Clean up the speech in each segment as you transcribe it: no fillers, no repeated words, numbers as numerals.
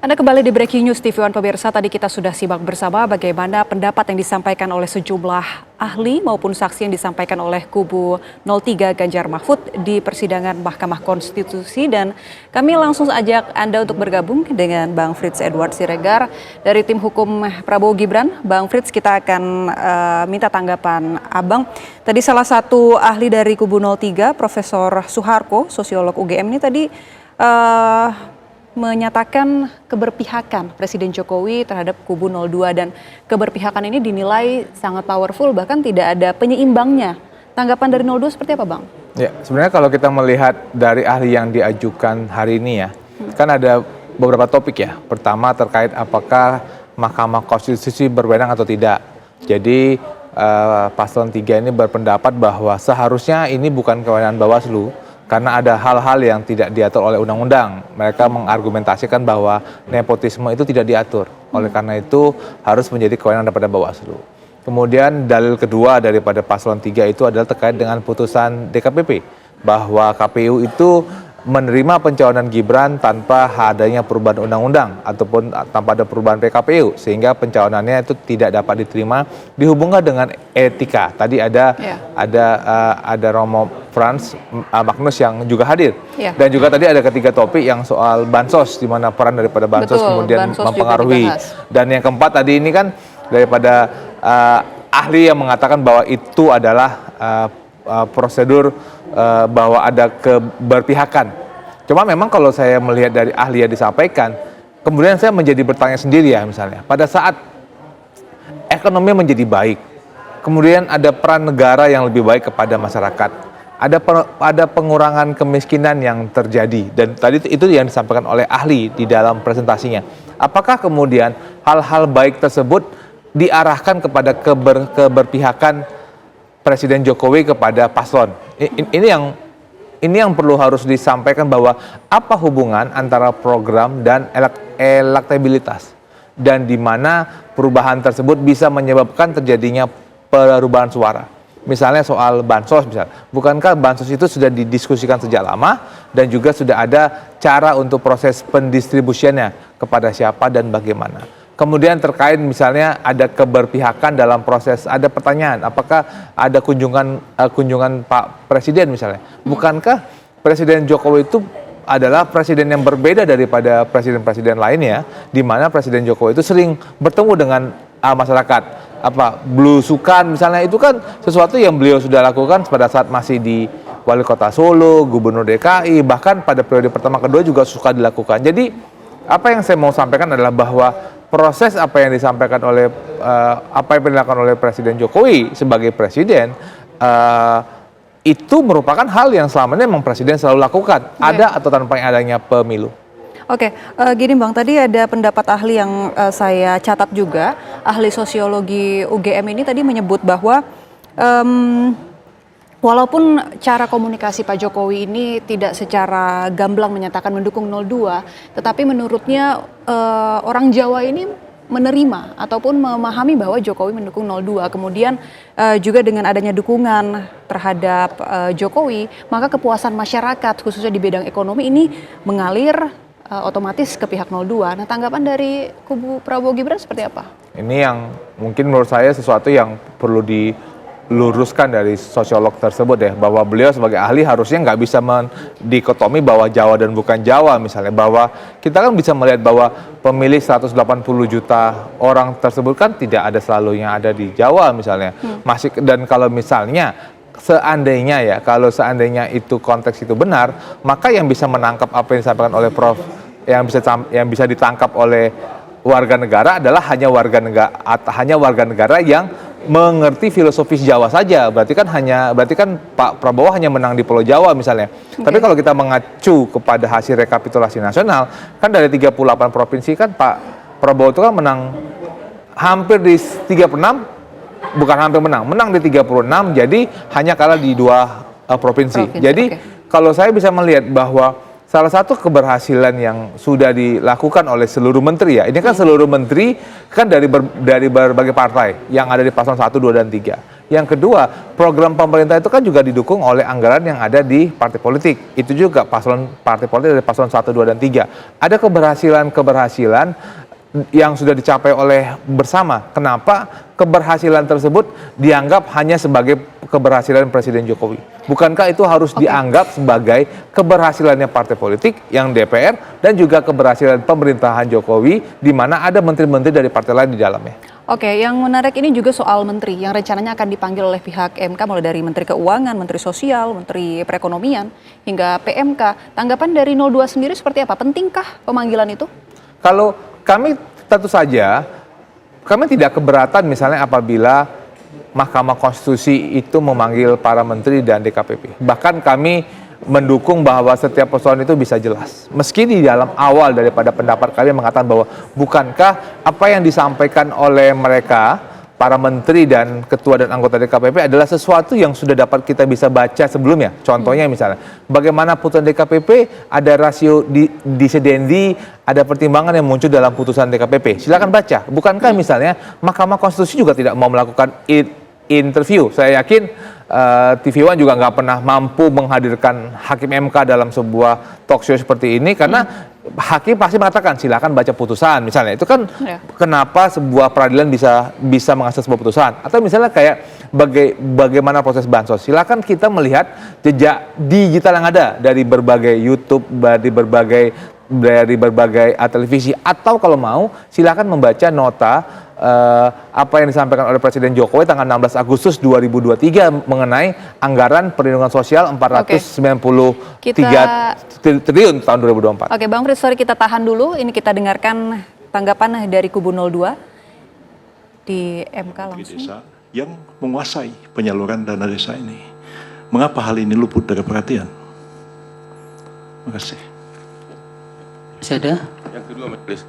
Anda kembali di Breaking News TV One pemirsa. Tadi kita sudah simak bersama bagaimana pendapat yang disampaikan oleh sejumlah ahli maupun saksi yang disampaikan oleh kubu 03 Ganjar Mahfud di persidangan Mahkamah Konstitusi. Dan kami langsung ajak Anda untuk bergabung dengan Bang Frits Edward Siregar dari tim hukum Prabowo Gibran. Bang Frits, kita akan minta tanggapan Abang. Tadi salah satu ahli dari kubu 03, Profesor Suharko, sosiolog UGM ini tadi menyatakan keberpihakan Presiden Jokowi terhadap kubu 02 dan keberpihakan ini dinilai sangat powerful, bahkan tidak ada penyeimbangnya. Tanggapan dari 02 seperti apa, Bang? Ya, sebenarnya kalau kita melihat dari ahli yang diajukan hari ini ya, kan ada beberapa topik ya. Pertama terkait apakah Mahkamah Konstitusi berwenang atau tidak. Jadi paslon 3 ini berpendapat bahwa seharusnya ini bukan kewenangan Bawaslu, karena ada hal-hal yang tidak diatur oleh undang-undang. Mereka mengargumentasikan bahwa nepotisme itu tidak diatur. Oleh karena itu harus menjadi kewenangan daripada Bawaslu. Kemudian dalil kedua daripada paslon 3 itu adalah terkait dengan putusan DKPP. Bahwa KPU itu menerima pencalonan Gibran tanpa adanya perubahan undang-undang ataupun tanpa ada perubahan PKPU, sehingga pencalonannya itu tidak dapat diterima dihubungkan dengan etika. Tadi ada Romo Frans Magnus yang juga hadir, dan juga tadi ada ketiga topik yang soal bansos, di mana peran daripada bansos kemudian bansos mempengaruhi. Dan yang keempat tadi ini kan daripada ahli yang mengatakan bahwa itu adalah prosedur bahwa ada keberpihakan. Cuma memang kalau saya melihat dari ahli yang disampaikan, kemudian saya menjadi bertanya sendiri ya, misalnya pada saat ekonomi menjadi baik, kemudian ada peran negara yang lebih baik kepada masyarakat, ada pengurangan kemiskinan yang terjadi, dan tadi itu yang disampaikan oleh ahli di dalam presentasinya. Apakah kemudian hal-hal baik tersebut diarahkan kepada keberpihakan Presiden Jokowi kepada paslon? Ini yang perlu harus disampaikan, bahwa apa hubungan antara program dan elektabilitas, dan di mana perubahan tersebut bisa menyebabkan terjadinya perubahan suara. Misalnya soal bansos, misalnya, bukankah bansos itu sudah didiskusikan sejak lama dan juga sudah ada cara untuk proses pendistribusiannya kepada siapa dan bagaimana. Kemudian terkait misalnya ada keberpihakan dalam proses, ada pertanyaan apakah ada kunjungan Pak Presiden misalnya. Bukankah Presiden Jokowi itu adalah presiden yang berbeda daripada presiden-presiden lainnya, di mana Presiden Jokowi itu sering bertemu dengan masyarakat, belusukan misalnya, itu kan sesuatu yang beliau sudah lakukan pada saat masih di Wali Kota Solo, Gubernur DKI, bahkan pada periode pertama kedua juga suka dilakukan. Jadi apa yang saya mau sampaikan adalah bahwa proses apa yang disampaikan oleh apa yang dilakukan oleh Presiden Jokowi sebagai presiden itu merupakan hal yang selama ini memang presiden selalu lakukan, ada atau tanpa adanya pemilu. Oke, gini Bang, tadi ada pendapat ahli yang saya catat juga, ahli sosiologi UGM ini tadi menyebut bahwa walaupun cara komunikasi Pak Jokowi ini tidak secara gamblang menyatakan mendukung 02, tetapi menurutnya orang Jawa ini menerima ataupun memahami bahwa Jokowi mendukung 02. Kemudian juga dengan adanya dukungan terhadap Jokowi, maka kepuasan masyarakat khususnya di bidang ekonomi ini mengalir otomatis ke pihak 02. Nah, tanggapan dari kubu Prabowo Gibran seperti apa? Ini yang mungkin menurut saya sesuatu yang perlu diluruskan dari sosiolog tersebut ya, bahwa beliau sebagai ahli harusnya nggak bisa mendikotomi bahwa Jawa dan bukan Jawa misalnya, bahwa kita kan bisa melihat bahwa pemilih 180 juta orang tersebut kan tidak ada selalunya ada di Jawa misalnya. Dan kalau misalnya seandainya itu konteks itu benar, maka yang bisa menangkap apa yang disampaikan oleh Prof, yang bisa ditangkap oleh warga negara adalah hanya warga negara yang mengerti filosofis Jawa saja. Berarti kan Pak Prabowo hanya menang di Pulau Jawa misalnya. Tapi kalau kita mengacu kepada hasil rekapitulasi nasional, kan dari 38 provinsi kan Pak Prabowo itu kan menang hampir di 36, bukan hampir menang di 36, jadi hanya kalah di 2 provinsi. Jadi kalau saya bisa melihat bahwa salah satu keberhasilan yang sudah dilakukan oleh seluruh menteri ya. Ini kan seluruh menteri kan dari berbagai partai yang ada di paslon 1, 2, dan 3. Yang kedua, program pemerintah itu kan juga didukung oleh anggaran yang ada di partai politik. Itu juga partai politik dari paslon 1, 2, dan 3. Ada keberhasilan yang sudah dicapai oleh bersama. Kenapa keberhasilan tersebut dianggap hanya sebagai keberhasilan Presiden Jokowi? Bukankah itu harus dianggap sebagai keberhasilannya partai politik yang DPR dan juga keberhasilan pemerintahan Jokowi di mana ada menteri-menteri dari partai lain di dalamnya? Oke, yang menarik ini juga soal menteri yang rencananya akan dipanggil oleh pihak MK mulai dari Menteri Keuangan, Menteri Sosial, Menteri Perekonomian, hingga PMK. Tanggapan dari 02 sendiri seperti apa? Pentingkah pemanggilan itu? Kalau kami tentu saja, kami tidak keberatan misalnya apabila Mahkamah Konstitusi itu memanggil para menteri dan DKPP. Bahkan kami mendukung bahwa setiap persoalan itu bisa jelas. Meski di dalam awal daripada pendapat kami mengatakan bahwa bukankah apa yang disampaikan oleh mereka, para menteri dan ketua dan anggota DKPP adalah sesuatu yang sudah dapat kita bisa baca sebelumnya. Contohnya misalnya, bagaimana putusan DKPP ada rasio disedendi, ada pertimbangan yang muncul dalam putusan DKPP. Silakan baca. Bukankah misalnya Mahkamah Konstitusi juga tidak mau melakukan interview? Saya yakin TV One juga nggak pernah mampu menghadirkan Hakim MK dalam sebuah talk show seperti ini karena hakim pasti mengatakan silakan baca putusan misalnya. Itu kan kenapa sebuah peradilan bisa mengakses sebuah putusan. Atau misalnya kayak bagaimana proses bansos. Silakan kita melihat jejak digital yang ada dari berbagai YouTube, dari berbagai televisi, atau kalau mau silakan membaca nota apa yang disampaikan oleh Presiden Jokowi tanggal 16 Agustus 2023 mengenai anggaran perlindungan sosial 493 triliun tahun 2024. Oke, Bang Frits, sorry kita tahan dulu. Ini kita dengarkan tanggapan dari kubu 02 di MK langsung. Desa yang menguasai penyaluran dana desa ini. Mengapa hal ini luput dari perhatian? Terima kasih. Ada? Yang kedua, Majelis.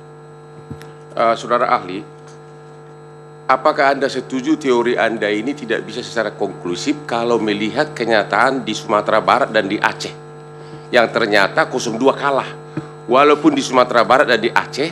Saudara ahli, apakah Anda setuju teori Anda ini tidak bisa secara konklusif kalau melihat kenyataan di Sumatera Barat dan di Aceh? Yang ternyata 02 kalah. Walaupun di Sumatera Barat dan di Aceh,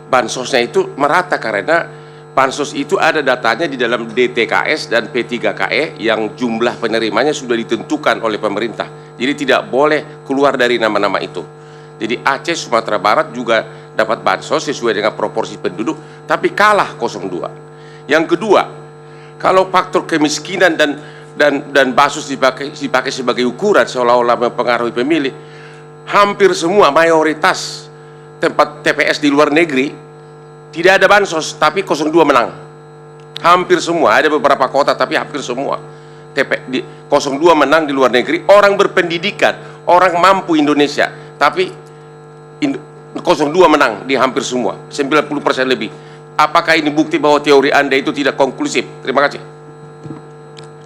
bansosnya itu merata karena bansos itu ada datanya di dalam DTKS dan P3KE yang jumlah penerimanya sudah ditentukan oleh pemerintah. Jadi tidak boleh keluar dari nama-nama itu. Jadi Aceh, Sumatera Barat juga dapat bansos sesuai dengan proporsi penduduk, tapi kalah 02. Yang kedua, kalau faktor kemiskinan dan bansos dipakai sebagai ukuran seolah-olah mempengaruhi pemilih, hampir semua mayoritas tempat TPS di luar negeri tidak ada bansos, tapi 02 menang. Hampir semua, ada beberapa kota tapi hampir semua 02 menang di luar negeri, orang berpendidikan, orang mampu Indonesia, tapi 02 menang di hampir semua, 90% lebih. Apakah ini bukti bahwa teori Anda itu tidak konklusif? Terima kasih.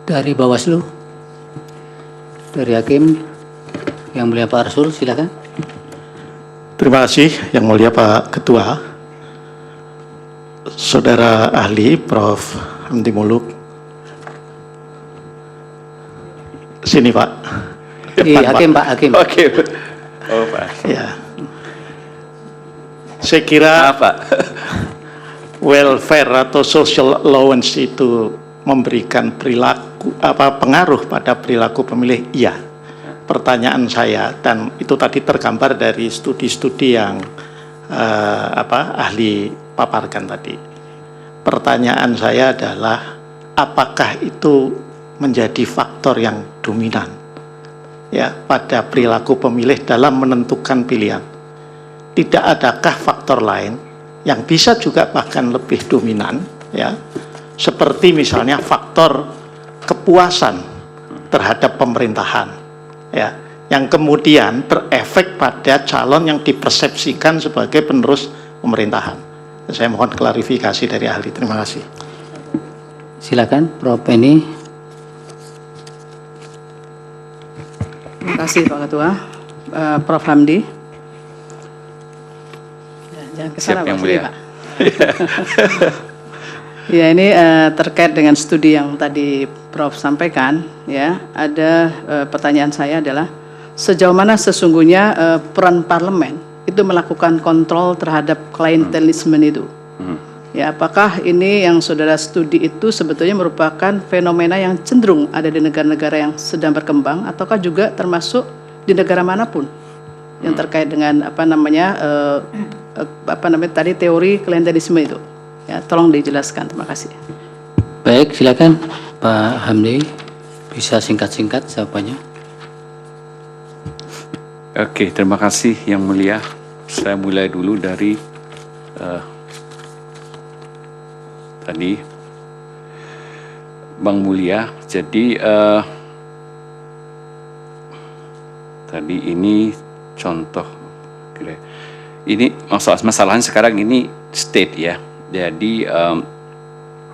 Dari Bawaslu, dari Hakim, Yang Mulia Pak Arsul, silakan. Terima kasih Yang Mulia Pak Ketua. Saudara ahli Prof. Hamdi Muluk. Sini Pak. Di Hakim Pak, Hakim. Oke. Oh Pak. Ya. Saya kira welfare atau social allowance itu memberikan pengaruh pada perilaku pemilih. Iya. Pertanyaan saya, dan itu tadi tergambar dari studi-studi yang ahli paparkan tadi. Pertanyaan saya adalah apakah itu menjadi faktor yang dominan ya pada perilaku pemilih dalam menentukan pilihan? Tidak adakah faktor lain yang bisa juga bahkan lebih dominan ya, seperti misalnya faktor kepuasan terhadap pemerintahan ya, yang kemudian berefek pada calon yang dipersepsikan sebagai penerus pemerintahan? Saya mohon klarifikasi dari ahli. Terima kasih. Silakan Prof. Penny. Terima kasih Pak Ketua. Prof. Hamdi. Jangan kesana Pak. Pak. Ya, ini terkait dengan studi yang tadi Prof sampaikan ya. Ada pertanyaan saya adalah sejauh mana sesungguhnya peran parlemen itu melakukan kontrol terhadap klientelisme itu. Ya, apakah ini yang saudara studi itu sebetulnya merupakan fenomena yang cenderung ada di negara-negara yang sedang berkembang, ataukah juga termasuk di negara manapun yang terkait dengan tadi teori klientelisme itu? Ya, tolong dijelaskan. Terima kasih. Baik, silakan Pak Hamdi, bisa singkat-singkat jawabannya. Oke, terima kasih Yang Mulia. Saya mulai dulu dari tadi Bang Mulia. Jadi tadi ini contoh, ini masalahnya sekarang ini state ya. Jadi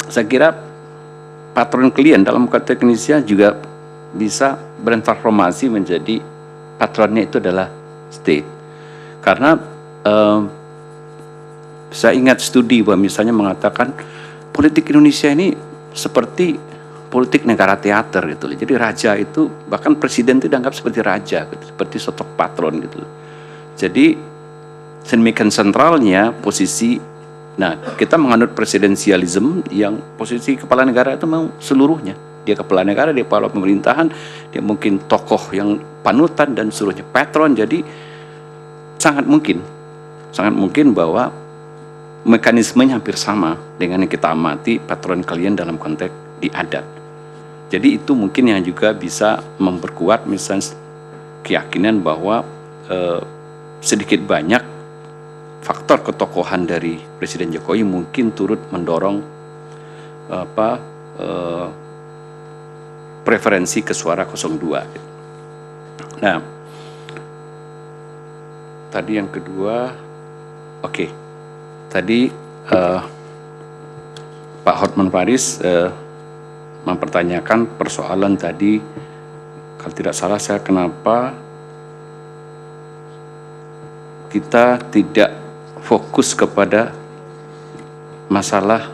saya kira patron klien dalam konteks Indonesia juga bisa bertransformasi menjadi patronnya itu adalah state. Karena saya ingat studi bahwa misalnya mengatakan politik Indonesia ini seperti politik negara teater gitu. Jadi raja itu, bahkan presiden itu dianggap seperti raja, gitu, seperti sosok patron gitu. Jadi sedemikian sentralnya posisi. Nah, kita menganut presidensialism yang posisi kepala negara itu memang seluruhnya. Dia kepala negara, dia kepala pemerintahan, dia mungkin tokoh yang panutan dan seluruhnya patron. Jadi sangat mungkin bahwa mekanismenya hampir sama dengan yang kita amati patron klien dalam konteks di adat. Jadi itu mungkin yang juga bisa memperkuat misalnya keyakinan bahwa sedikit banyak faktor ketokohan dari Presiden Jokowi mungkin turut mendorong preferensi ke suara 02. Nah, tadi yang kedua, oke. Tadi Pak Hotman Paris mempertanyakan persoalan tadi, kalau tidak salah saya, kenapa kita tidak fokus kepada masalah,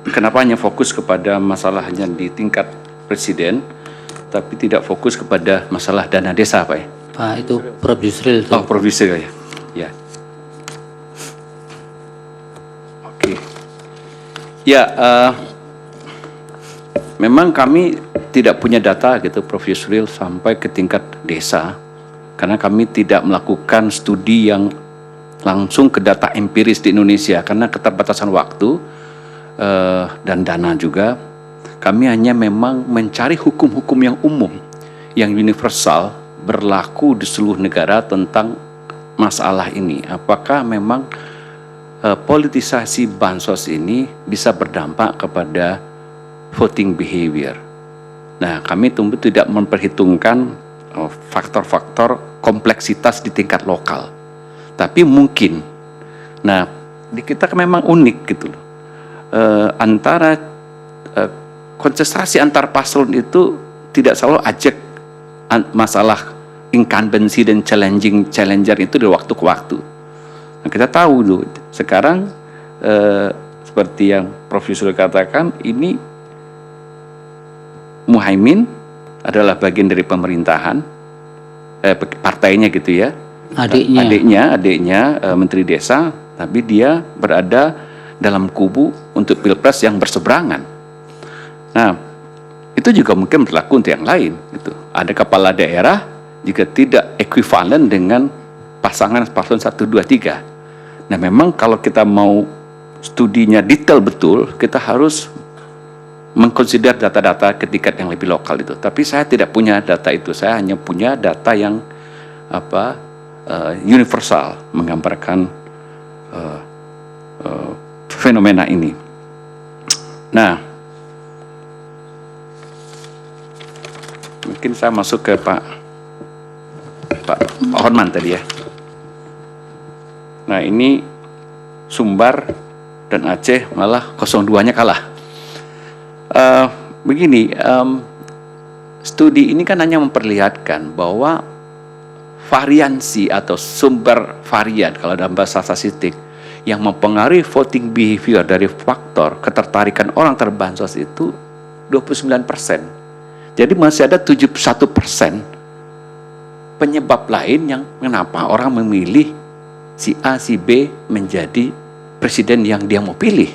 kenapa hanya fokus kepada masalah hanya di tingkat presiden, tapi tidak fokus kepada masalah dana desa, Pak ya? Pak, itu Prof. Yusril. Oh, Prof. Yusril ya. Ya. Oke. Ya, memang kami tidak punya data gitu, Prof. Yusril, sampai ke tingkat desa, karena kami tidak melakukan studi yang langsung ke data empiris di Indonesia, karena keterbatasan waktu dan dana juga. Kami hanya memang mencari hukum-hukum yang umum, yang universal, berlaku di seluruh negara tentang masalah ini. Apakah memang politisasi bansos ini bisa berdampak kepada voting behavior. Nah, kami tentu tidak memperhitungkan faktor-faktor kompleksitas di tingkat lokal. Tapi mungkin, nah di kita memang unik gitu loh. Antara kontestasi antar paslon itu tidak selalu ajak masalah incumbency dan challenger itu dari waktu ke waktu. Nah, kita tahu loh, sekarang seperti yang Prof. Yusril katakan, ini Muhaimin adalah bagian dari pemerintahan, partainya gitu ya. Adiknya Menteri Desa, tapi dia berada dalam kubu untuk pilpres yang berseberangan. Nah, itu juga mungkin berlaku untuk yang lain. Gitu. Ada kepala daerah juga tidak ekuivalen dengan pasangan paslon 1, 2, 3. Nah, memang kalau kita mau studinya detail betul, kita harus mengkonsider data-data ke tingkat yang lebih lokal itu. Tapi saya tidak punya data itu. Saya hanya punya data yang universal, menggambarkan fenomena ini. Nah, mungkin saya masuk ke Pak Hotman tadi ya. Nah, ini Sumbar dan Aceh malah 02-nya kalah. Begini, studi ini kan hanya memperlihatkan bahwa variansi atau sumber varian kalau dalam bahasa statistik yang mempengaruhi voting behavior dari faktor ketertarikan orang terbansos itu 29%. Jadi masih ada 71% penyebab lain yang kenapa orang memilih si A, si B menjadi presiden yang dia mau pilih.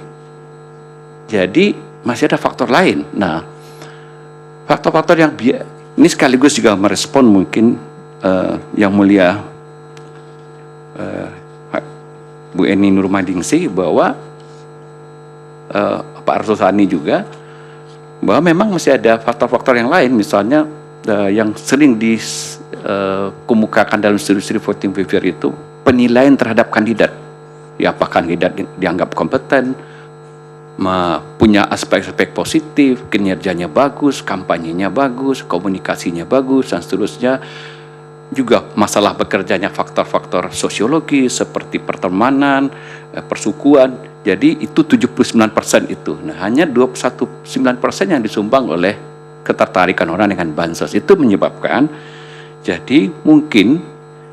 Jadi masih ada faktor lain. Nah, faktor-faktor yang ini sekaligus juga merespon mungkin yang mulia Bu Eni Nurmadingsi bahwa Pak Arsul Sani juga bahwa memang masih ada faktor-faktor yang lain, misalnya yang sering dikemukakan dalam studi-studi voting behavior itu penilaian terhadap kandidat. Ya, apakah kandidat dianggap kompeten, punya aspek-aspek positif, kinerjanya bagus, kampanyenya bagus, komunikasinya bagus, dan seterusnya. Juga masalah bekerjanya faktor-faktor sosiologi seperti pertemanan, persukuan. Jadi itu 79% itu. Nah, hanya 29% yang disumbang oleh ketertarikan orang dengan bansos. Itu menyebabkan jadi mungkin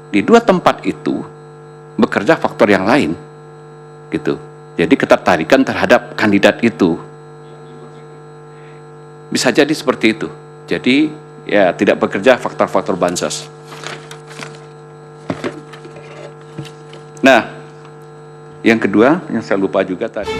di dua tempat itu bekerja faktor yang lain. Gitu. Jadi ketertarikan terhadap kandidat itu. Bisa jadi seperti itu. Jadi ya tidak bekerja faktor-faktor bansos. Nah, yang kedua yang saya lupa juga tadi.